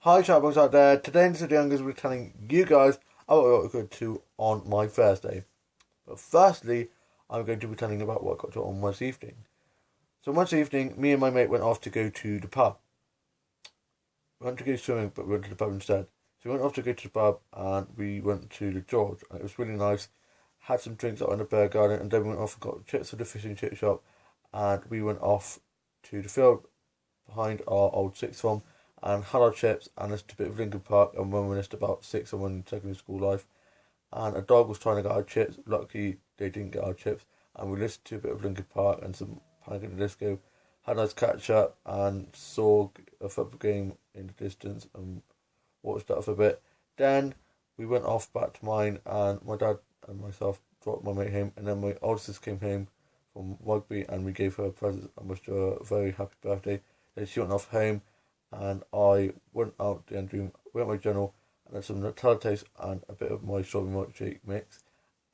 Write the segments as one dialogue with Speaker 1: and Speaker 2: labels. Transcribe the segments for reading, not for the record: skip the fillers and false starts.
Speaker 1: Hi, chatbox out there. Today in this video, I'm going to be telling you guys about what I got to on my Thursday. But firstly, I'm going to be telling you about what I got to on Wednesday evening. So Wednesday evening, me and my mate went off to go to the pub. We went to go swimming, but we went to the pub instead. So we went off to go to the pub, and we went to the George, and it was really nice. Had some drinks out in the bear garden, and then we went off and got chips at the fish and chip shop, and we went off to the field behind our old sixth form and had our chips and listened to a bit of Linkin Park and reminisced about sixth and one secondary school life. And a dog was trying to get our chips. Luckily, they didn't get our chips, and we listened to a bit of Linkin Park and some Panic at the Disco. Had a nice catch up and saw a football game in the distance and watched that for a bit. Then we went off back to mine, and my dad and myself dropped my mate home, and then my older sister came home from rugby, and we gave her a present and wished her a very happy birthday. Then she went off home, and I went out the end room, went my journal, and had some Nutella toast and a bit of my strawberry milkshake mix,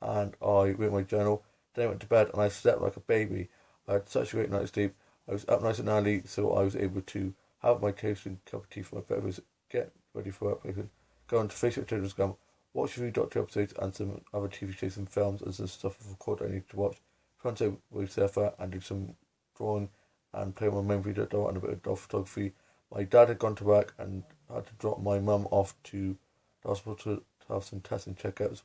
Speaker 1: and I went my journal. Then I went to bed, and I slept like a baby. I had such a great night's sleep. I was up nice and early, so I was able to have my toast and cup of tea for my breakfast, get ready for work, go on to Facebook, Twitter, Instagram, watch a few Doctor episodes and some other TV shows and films and some stuff I've recorded I need to watch. Try and say with surfer and do some drawing and play with my memory doll and a bit of dog photography. My dad had gone to work and had to drop my mum off to the hospital to have some tests and checkups,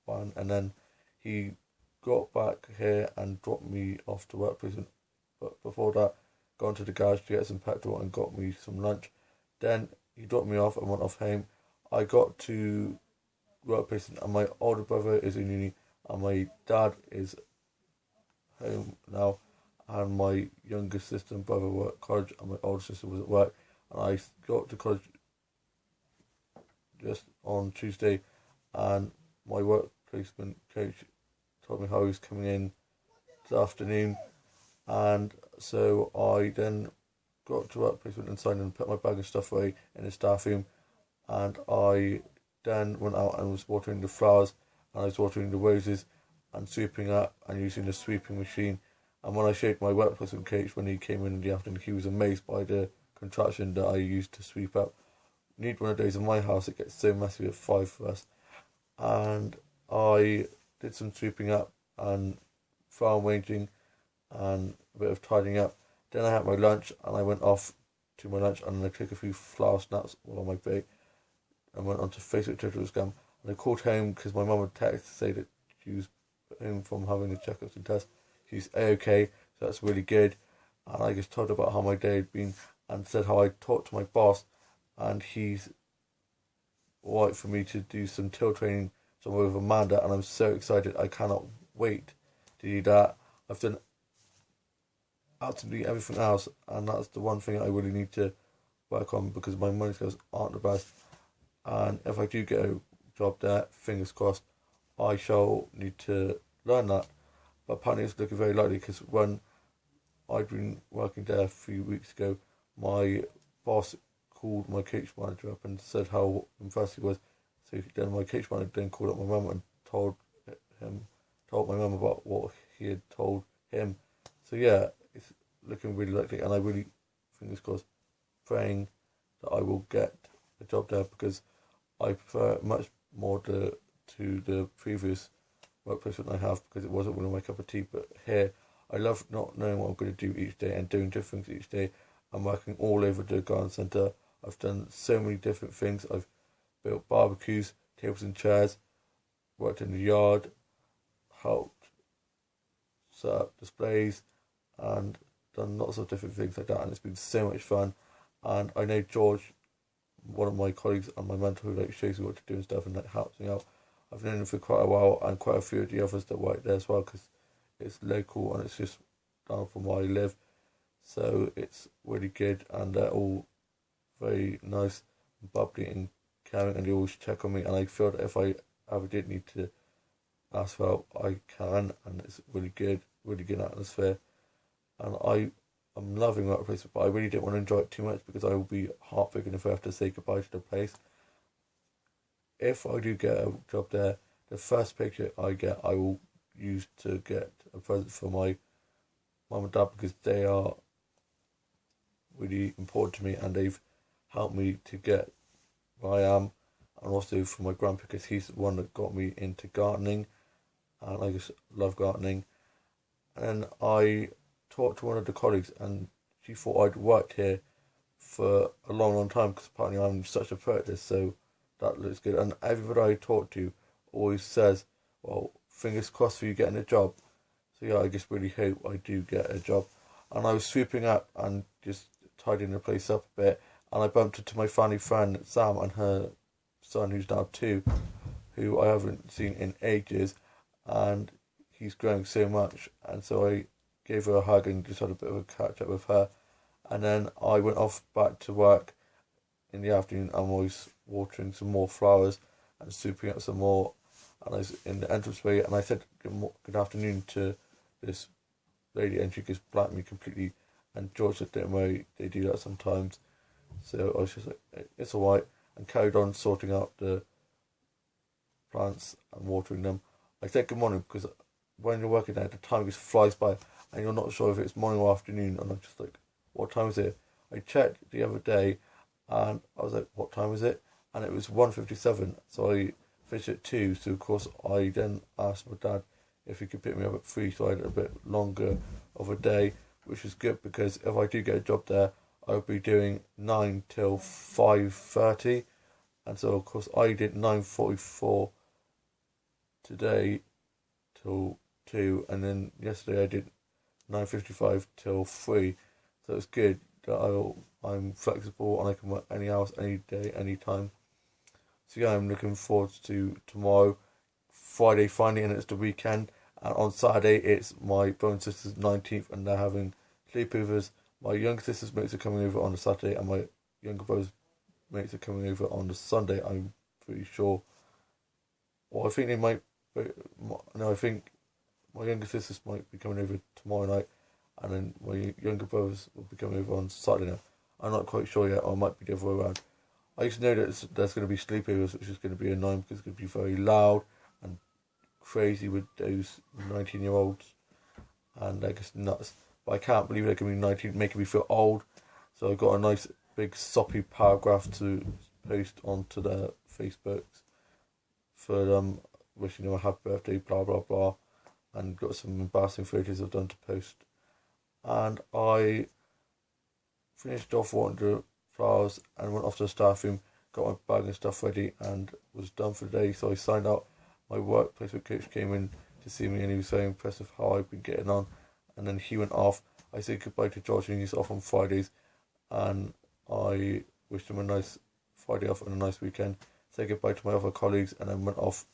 Speaker 1: and then he got back here and dropped me off to workplace. But before that, gone to the garage to get some petrol and got me some lunch. Then he dropped me off and went off home. I got to workplace, and my older brother is in uni, and my dad is home now, and my younger sister and brother were at college, and my older sister was at work. And I got to college just on Tuesday, and my work placement coach told me how he was coming in this afternoon, and so I then got to work placement and signed and put my bag and stuff away in the staff room, and I then went out and was watering the flowers, and I was watering the roses and sweeping up and using the sweeping machine. And when I showed my work placement coach when he came in the afternoon, he was amazed by the contraption that I used to sweep up. Need one of those in my house, it gets so messy with five of us. And I did some sweeping up and flower arranging and a bit of tidying up. Then I had my lunch, and I went off to my lunch, and I took a few flower snaps while on my break and went on to Facebook, Twitter, Instagram. And I called home because my mum had texted to say that she was home from having the checkups and tests. She's A-OK, so that's really good. And I just told her about how my day had been and said how I talked to my boss, and he's alright for me to do some till training somewhere with Amanda, and I'm so excited. I cannot wait to do that. I've done absolutely everything else, and that's the one thing I really need to work on because my money skills aren't the best. And if I do get a job there, fingers crossed, I shall need to learn that. But apparently it's looking very likely because when I'd been working there a few weeks ago, my boss called my coach manager up and said how impressed he was. So then my coach manager then called up my mum and told my mum about what he had told him. So yeah, it's looking really likely, and I really, fingers crossed, praying that I will get a job there because I prefer it much more to the previous workplace that I have because it wasn't really my cup of tea. But here, I love not knowing what I'm going to do each day and doing different things each day. I'm working all over the garden centre. I've done so many different things. I've built barbecues, tables and chairs, worked in the yard, helped set up displays, and done lots of different things like that. And it's been so much fun. And I know George, one of my colleagues and my mentor, who shows me what to do and stuff and helps me out. I've known him for quite a while, and quite a few of the others that work there as well because it's local and it's just down from where I live. So it's really good, and they're all very nice and bubbly and caring, and they always check on me, and I feel that if I ever did need to ask for help, I can, and it's really good atmosphere. And I'm loving workplace, but I really don't want to enjoy it too much because I will be heartbroken if I have to say goodbye to the place. If I do get a job there, the first picture I get, I will use to get a present for my mum and dad because they are really important to me, and they've helped me to get where I am, and also for my grandpa because he's the one that got me into gardening, and I just love gardening. And then I talked to one of the colleagues, and she thought I'd worked here for a long, long time because apparently I'm such a practice, so that looks good. And everybody I talk to always says, well, fingers crossed for you getting a job. So yeah, I just really hope I do get a job. And I was sweeping up and just tidying the place up a bit, and I bumped into my family friend Sam and her son, who's now 2, who I haven't seen in ages, and he's growing so much. And so I gave her a hug and just had a bit of a catch up with her. And then I went off back to work in the afternoon. I was watering some more flowers and sweeping up some more. And I was in the entranceway, and I said good afternoon to this lady, and she just blanked me completely. And George said, don't worry, they do that sometimes. So I was just like, it's alright, and carried on sorting out the plants and watering them. I said good morning because when you're working there, the time just flies by, and you're not sure if it's morning or afternoon. And I'm just like, what time is it? I checked the other day, and I was like, what time is it? And it was 1:57. So I finished at 2. So of course I then asked my dad if he could pick me up at 3, so I had a bit longer of a day, which was good because if I do get a job there, I would be doing 9 till 5:30. And so of course I did 9:44 today till 2, and then yesterday I did 9:55 till 3. So it's good that I'm flexible and I can work any hours, any day, any time. So yeah, I'm looking forward to tomorrow, Friday finally, and it's the weekend. And on Saturday it's my brother and sister's 19th, and they're having sleepovers. My younger sister's mates are coming over on the Saturday, and my younger brother's mates are coming over on the Sunday. I'm pretty sure. Well, I think they might. No, I think my younger sisters might be coming over tomorrow night, and then my younger brothers will be coming over on Saturday night. I'm not quite sure yet, or it might be the other way around. I just know that there's going to be sleepovers, which is going to be annoying because it's going to be very loud and crazy with those 19-year-olds, and they're just nuts. But I can't believe they're going to be 19, making me feel old. So I got a nice big soppy paragraph to post onto their Facebooks for them, wishing them a happy birthday, blah blah blah, and got some embarrassing photos I've done to post. And I finished off watering the flowers and went off to the staff room, got my bag and stuff ready, and was done for the day. So I signed out. My work placement coach came in to see me, and he was very impressed with how I've been getting on. And then he went off. I said goodbye to George, and he's off on Fridays, and I wished him a nice Friday off and a nice weekend. Said goodbye to my other colleagues, and then went off.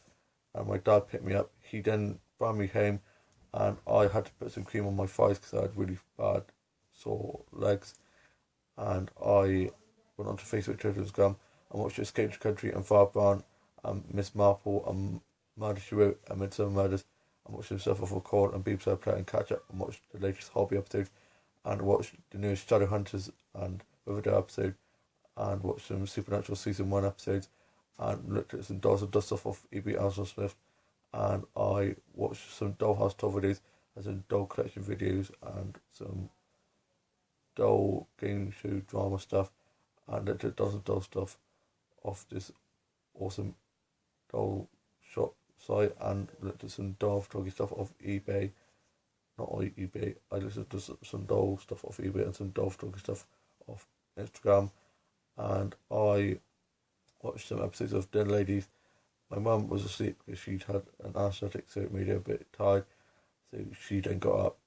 Speaker 1: And my dad picked me up. He then brought me home, and I had to put some cream on my thighs because I had really bad sore legs. And I went onto Facebook, Children's Gum, and watched Escape to Country and Far Brown and Miss Marple and Murder She Wrote and Midsummer Murders, and watched some stuff off Record and BBC Play and catch up, and watched the latest Hobby episode, and watched the newest Shadowhunters and Riverdale episode, and watched some Supernatural Season 1 episodes, and looked at some Dolls of Dust off E.B. Armstrong Smith, and I watched some Dollhouse tour videos and some doll collection videos and some doll game show drama stuff, and looked at Dolls of Doll stuff off this awesome doll shop site, and looked at some doll photography stuff off eBay. Not on eBay. I looked at some doll stuff off eBay and some doll photography stuff off Instagram, and I watched some episodes of Den Ladies. My mum was asleep because she'd had an anaesthetic, so it made her a bit tired. So she then got up,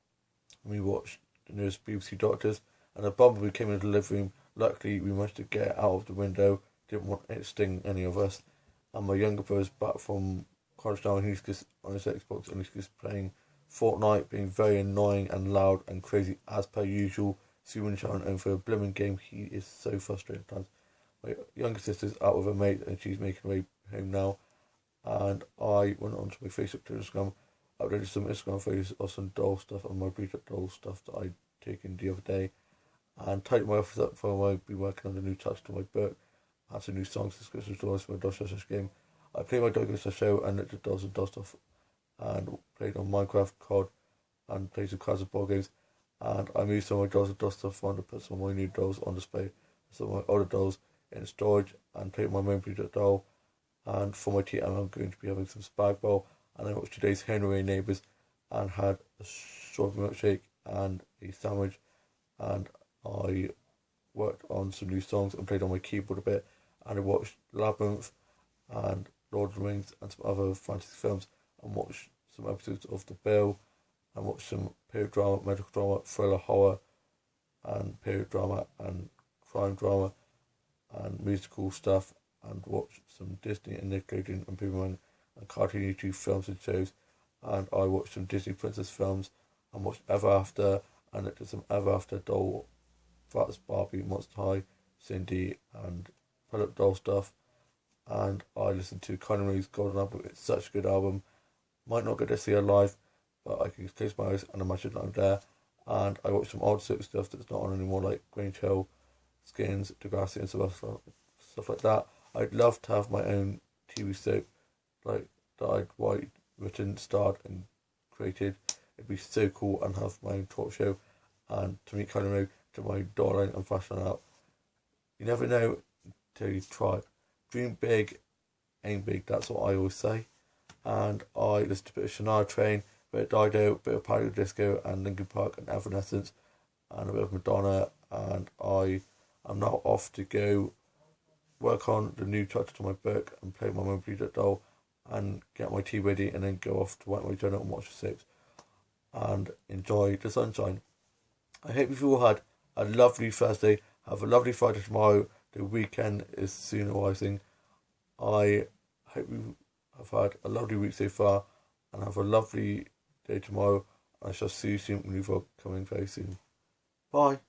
Speaker 1: and we watched the newest BBC Doctors. And a bumblebee came into the living room. Luckily, we managed to get it out of the window. Didn't want it to sting any of us. And my younger brother's back from college now, and he's just on his Xbox, and he's just playing Fortnite, being very annoying and loud and crazy as per usual. Suing Sharon over a blooming game. He is so frustrated at times. My younger sister's out with her mate, and she's making her way home now. And I went onto my Facebook to Instagram, uploaded some Instagram photos of some doll stuff and my breed doll stuff that I'd taken the other day, and tightened my office up for when I'd be working on the new touch to my book. I had some new songs, descriptions, stories for my Dolls game. I played my Dog show and looked at Dolls and Doll stuff, and played on Minecraft, COD, and played some cards and board games. And I moved some of my Dolls and Doll stuff on to put some of my new dolls on display. Some of my older dolls in storage and played my memory doll. And for my tea, I'm going to be having some spag bowl. And I watched today's Henry Neighbours and had a strawberry milkshake and a sandwich. And I worked on some new songs and played on my keyboard a bit. And I watched Labyrinth and Lord of the Rings and some other fantasy films, and watched some episodes of The Bill, and watched some period drama, medical drama, thriller, horror, and period drama and crime drama and musical stuff, and watched some Disney and Nickelodeon and Boomerang and Cartoon YouTube films and shows. And I watched some Disney princess films and watched Ever After, and looked at some Ever After doll, Bratz, Barbie, Monster High, Cindy, and Pull-Up Doll stuff. And I listened to Kylie Minogue's Golden Album. It's such a good album. Might not get to see her live, but I can close my eyes and imagine I'm there. And I watched some old soap stuff that's not on anymore, like Grange Hill, Skins, Degrassi, and stuff like that. I'd love to have my own TV soap, like that I'd written, starred, and created. It'd be so cool, and have my own talk show, and to meet Kylie Minogue, to my darling and fashion out. You never know until you try. Dream big, aim big, that's what I always say. And I listened to a bit of Shania Twain, a bit of Dido, a bit of Panic! At the Disco, and Linkin Park, and Evanescence, and a bit of Madonna. And I am now off to go work on the new chapter to my book and play my memory doll and get my tea ready, and then go off to write my journal and watch the soaps and enjoy the sunshine. I hope you've all had a lovely Thursday. Have a lovely Friday tomorrow. The weekend is soon arriving. I hope you have had a lovely week so far, and have a lovely day tomorrow. I shall see you soon with a new vlog coming very soon. Bye.